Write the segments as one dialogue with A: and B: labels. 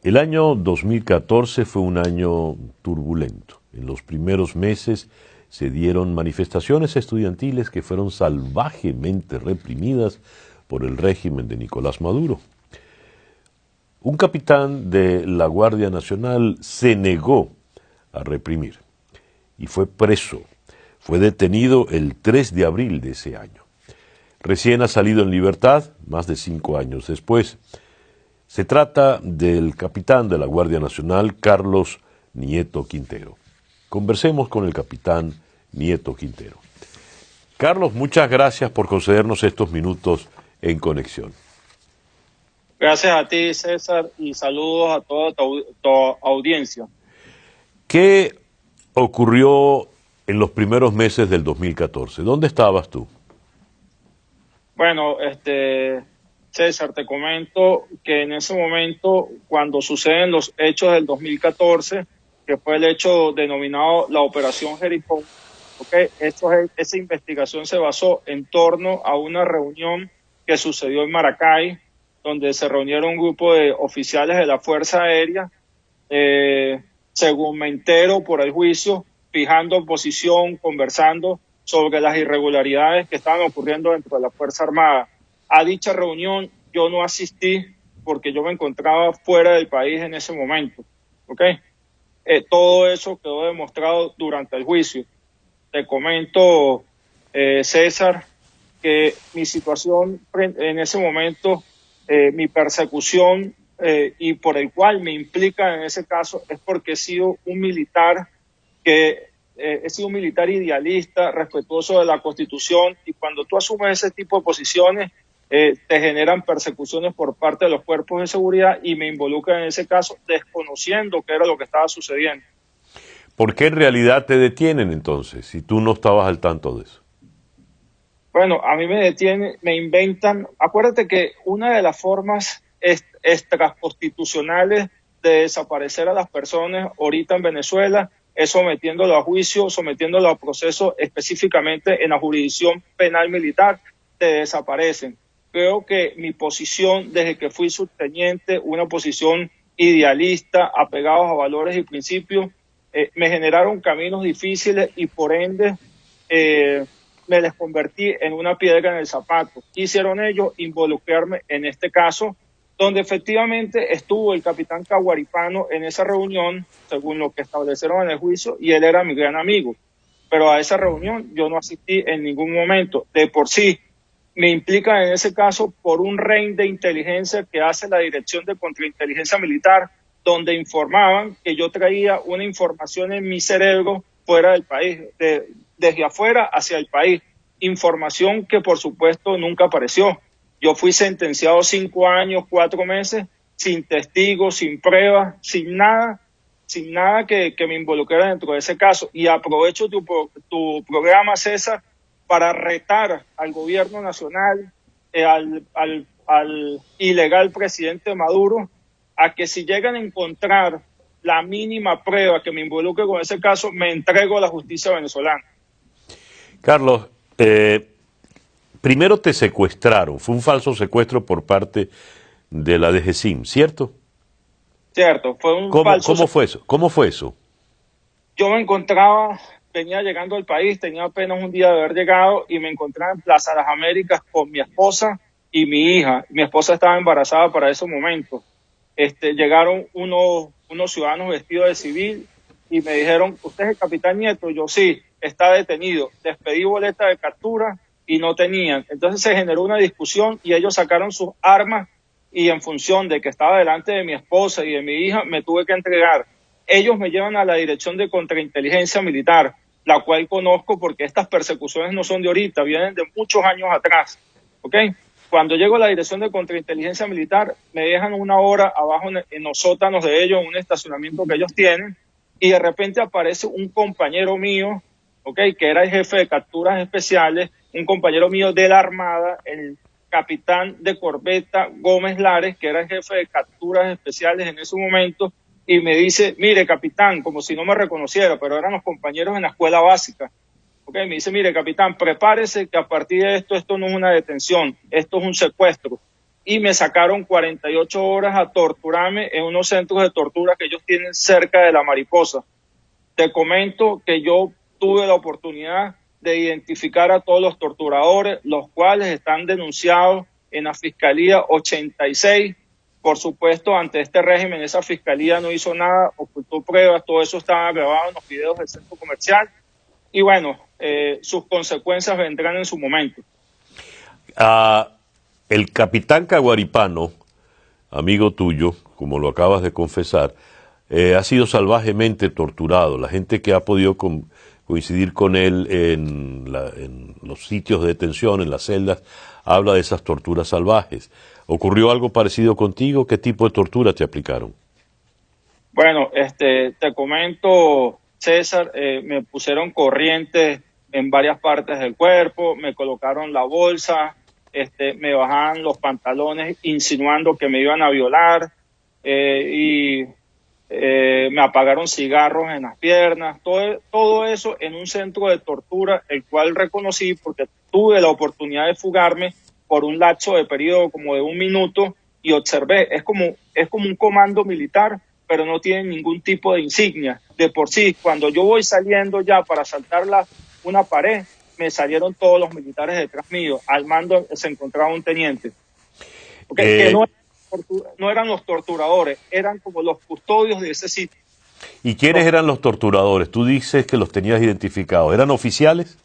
A: El año 2014 fue un año turbulento. En los primeros meses se dieron manifestaciones estudiantiles que fueron salvajemente reprimidas por el régimen de Nicolás Maduro. Un capitán de la Guardia Nacional se negó a reprimir y fue preso. Fue detenido el 3 de abril de ese año. Recién ha salido en libertad, más de 5 años después. Se trata del capitán de la Guardia Nacional, Carlos Nieto Quintero. Conversemos con el capitán Nieto Quintero. Carlos, muchas gracias por concedernos estos minutos en conexión.
B: Gracias a ti, César, y saludos a toda tu audiencia.
A: ¿Qué ocurrió en los primeros meses del 2014? ¿Dónde estabas tú?
B: Bueno, César, te comento que en ese momento, cuando suceden los hechos del 2014, que fue el hecho denominado la Operación Jericó, esa investigación se basó en torno a una reunión que sucedió en Maracay, donde se reunieron un grupo de oficiales de la Fuerza Aérea, según me entero por el juicio, fijando posición, conversando sobre las irregularidades que estaban ocurriendo dentro de la Fuerza Armada. A dicha reunión yo no asistí porque yo me encontraba fuera del país en ese momento. Todo eso quedó demostrado durante el juicio. Te comento, César, que mi situación en ese momento, mi persecución y por el cual me implica en ese caso es porque he sido un militar idealista, respetuoso de la Constitución, y cuando tú asumes ese tipo de posiciones, te generan persecuciones por parte de los cuerpos de seguridad y me involucran en ese caso desconociendo qué era lo que estaba sucediendo.
A: ¿Por qué en realidad te detienen entonces, si tú no estabas al tanto de eso?
B: Bueno, a mí me detienen, me inventan. Acuérdate que una de las formas extraconstitucionales de desaparecer a las personas ahorita en Venezuela es sometiéndolo a juicio, sometiéndolo a proceso específicamente en la jurisdicción penal militar, te desaparecen. Creo que mi posición desde que fui subteniente, una posición idealista, apegados a valores y principios, me generaron caminos difíciles y por ende me les convertí en una piedra en el zapato. Quisieron ellos involucrarme en este caso, donde efectivamente estuvo el capitán Caguaripano en esa reunión, según lo que establecieron en el juicio, y él era mi gran amigo. Pero a esa reunión yo no asistí en ningún momento. De por sí, me implican en ese caso por un REIN de inteligencia que hace la Dirección de Contrainteligencia Militar, donde informaban que yo traía una información en mi cerebro fuera del país, desde afuera hacia el país. Información que por supuesto nunca apareció. Yo fui sentenciado 5 años, 4 meses, sin testigos, sin pruebas, sin nada que me involucrara dentro de ese caso. Y aprovecho tu programa, César, para retar al gobierno nacional, al ilegal presidente Maduro, a que si llegan a encontrar la mínima prueba que me involucre con ese caso, me entrego a la justicia venezolana.
A: Carlos, primero te secuestraron, fue un falso secuestro por parte de la DGCIM, ¿cierto?
B: Cierto, fue un falso.
A: ¿Cómo fue eso?
B: Yo me encontraba, venía llegando al país, tenía apenas un día de haber llegado y me encontraba en Plaza de las Américas con mi esposa y mi hija. Mi esposa estaba embarazada para ese momento. Llegaron unos ciudadanos vestidos de civil y me dijeron, ¿usted es el capitán Nieto? Yo sí, está detenido. Les pedí boleta de captura y no tenían. Entonces se generó una discusión y ellos sacaron sus armas y en función de que estaba delante de mi esposa y de mi hija, me tuve que entregar. Ellos me llevan a la Dirección de Contrainteligencia Militar, la cual conozco porque estas persecuciones no son de ahorita, vienen de muchos años atrás. Cuando llego a la Dirección de Contrainteligencia Militar, me dejan 1 hora abajo en los sótanos de ellos, en un estacionamiento que ellos tienen, y de repente aparece un compañero mío, que era el jefe de capturas especiales, un compañero mío de la Armada, el capitán de corbeta Gómez Lares, que era el jefe de capturas especiales en ese momento, y me dice, mire, capitán, como si no me reconociera, pero eran los compañeros en la escuela básica. Me dice, mire, capitán, prepárese que a partir de esto no es una detención, esto es un secuestro. y me sacaron 48 horas a torturarme en unos centros de tortura que ellos tienen cerca de La Mariposa. Te comento que yo tuve la oportunidad de identificar a todos los torturadores, los cuales están denunciados en la Fiscalía 86. Por supuesto, ante este régimen, esa fiscalía no hizo nada, ocultó pruebas, todo eso estaba grabado en los videos del centro comercial. Y bueno, sus consecuencias vendrán en su momento.
A: El capitán Caguaripano, amigo tuyo, como lo acabas de confesar, ha sido salvajemente torturado. La gente que ha podido coincidir con él en los sitios de detención, en las celdas, habla de esas torturas salvajes. ¿Ocurrió algo parecido contigo? ¿Qué tipo de tortura te aplicaron?
B: Bueno, te comento, César, me pusieron corrientes en varias partes del cuerpo, me colocaron la bolsa, me bajaban los pantalones insinuando que me iban a violar, y me apagaron cigarros en las piernas, todo eso en un centro de tortura, el cual reconocí porque tuve la oportunidad de fugarme por un lapso de periodo como de 1 minuto y observé, es como un comando militar, pero no tiene ningún tipo de insignia. De por sí, cuando yo voy saliendo ya para saltar una pared, me salieron todos los militares detrás mío. Al mando se encontraba un teniente. Que no eran los torturadores, eran como los custodios de ese sitio.
A: ¿Y quiénes eran los torturadores? Tú dices que los tenías identificados. ¿Eran oficiales?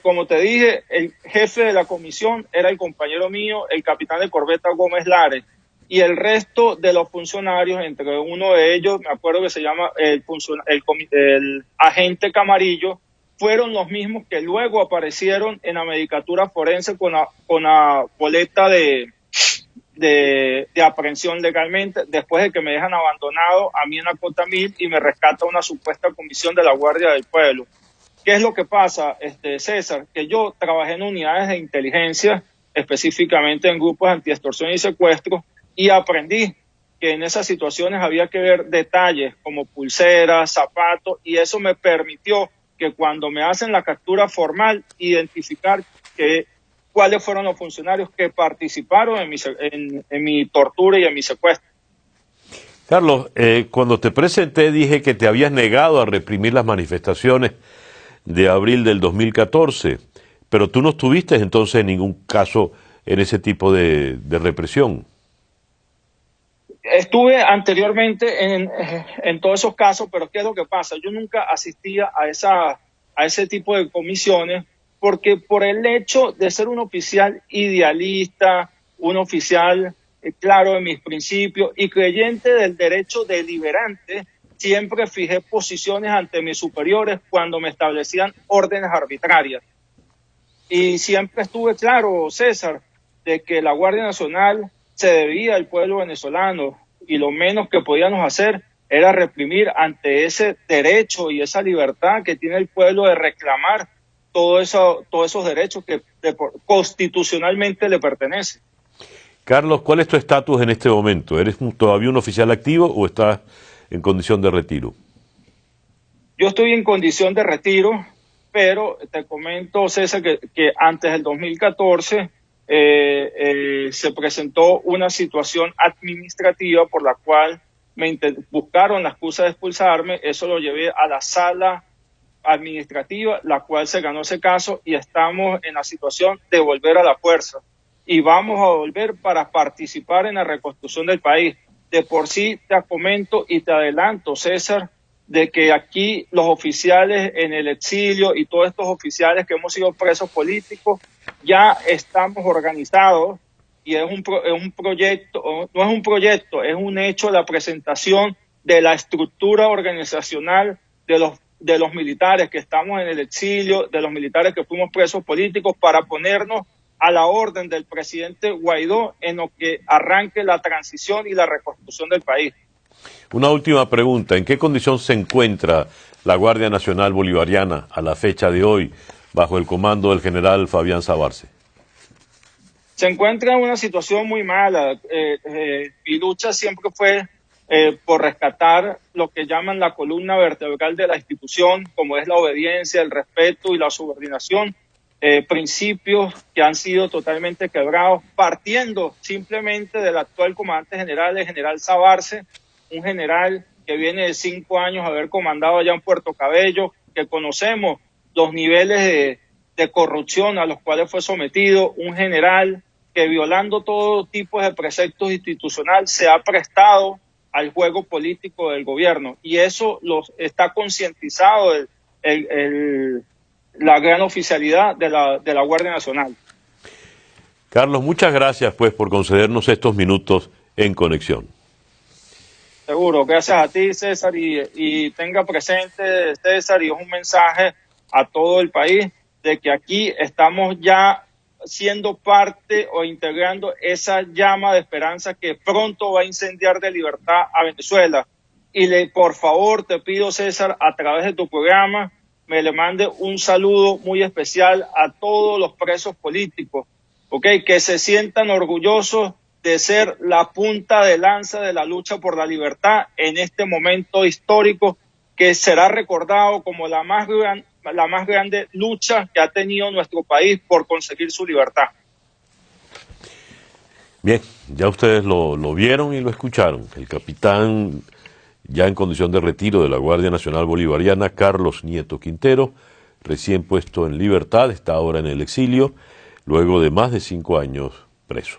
B: Como te dije, el jefe de la comisión era el compañero mío, el capitán de corbeta Gómez Lares, y el resto de los funcionarios, entre uno de ellos, me acuerdo que se llama el agente Camarillo, fueron los mismos que luego aparecieron en la medicatura forense con la boleta de aprehensión legalmente, después de que me dejan abandonado a mí en la Cota 1000 y me rescata una supuesta comisión de la Guardia del Pueblo. ¿Qué es lo que pasa, César? Que yo trabajé en unidades de inteligencia, específicamente en grupos antiextorsión y secuestro, y aprendí que en esas situaciones había que ver detalles como pulseras, zapatos, y eso me permitió que cuando me hacen la captura formal, identificar cuáles fueron los funcionarios que participaron en mi tortura y en mi secuestro.
A: Carlos, cuando te presenté dije que te habías negado a reprimir las manifestaciones de abril del 2014, pero tú no estuviste entonces en ningún caso en ese tipo de represión.
B: Estuve anteriormente en todos esos casos, pero ¿qué es lo que pasa? Yo nunca asistía a ese tipo de comisiones porque por el hecho de ser un oficial idealista, un oficial claro de mis principios y creyente del derecho deliberante, siempre fijé posiciones ante mis superiores cuando me establecían órdenes arbitrarias. Y siempre estuve claro, César, de que la Guardia Nacional se debía al pueblo venezolano y lo menos que podíamos hacer era reprimir ante ese derecho y esa libertad que tiene el pueblo de reclamar todos esos derechos que constitucionalmente le pertenecen.
A: Carlos, ¿cuál es tu estatus en este momento? ¿Eres todavía un oficial activo o estás en condición de retiro?
B: Yo estoy en condición de retiro, pero te comento, César, que antes del 2014 se presentó una situación administrativa por la cual buscaron la excusa de expulsarme. Eso lo llevé a la sala administrativa, la cual se ganó ese caso y estamos en la situación de volver a la fuerza. Y vamos a volver para participar en la reconstrucción del país. De por sí te comento y te adelanto, César, de que aquí los oficiales en el exilio y todos estos oficiales que hemos sido presos políticos ya estamos organizados y es un proyecto, no es un proyecto, es un hecho la presentación de la estructura organizacional de los militares que estamos en el exilio, de los militares que fuimos presos políticos para ponernos a la orden del presidente Guaidó en lo que arranque la transición y la reconstrucción del país.
A: Una última pregunta, ¿en qué condición se encuentra la Guardia Nacional Bolivariana a la fecha de hoy bajo el comando del general Fabián Sabarce?
B: Se encuentra en una situación muy mala. Mi lucha siempre fue por rescatar lo que llaman la columna vertebral de la institución, como es la obediencia, el respeto y la subordinación. principios que han sido totalmente quebrados, partiendo simplemente del actual comandante general, el general Sabarce, un general que viene de 5 años haber comandado allá en Puerto Cabello, que conocemos los niveles de corrupción a los cuales fue sometido, un general que violando todo tipo de preceptos institucionales se ha prestado al juego político del gobierno, y eso está concientizado la gran oficialidad de la Guardia Nacional.
A: Carlos, muchas gracias pues por concedernos estos minutos en conexión.
B: Seguro, gracias a ti, César, y tenga presente, César, y es un mensaje a todo el país de que aquí estamos ya siendo parte o integrando esa llama de esperanza que pronto va a incendiar de libertad a Venezuela. Y por favor, te pido, César, a través de tu programa, me le mande un saludo muy especial a todos los presos políticos, ¿okay? Que se sientan orgullosos de ser la punta de lanza de la lucha por la libertad en este momento histórico que será recordado como la más grande lucha que ha tenido nuestro país por conseguir su libertad.
A: Bien, ya ustedes lo vieron y lo escucharon. El capitán, ya en condición de retiro de la Guardia Nacional Bolivariana, Carlos Nieto Quintero, recién puesto en libertad, está ahora en el exilio, luego de más de 5 años preso.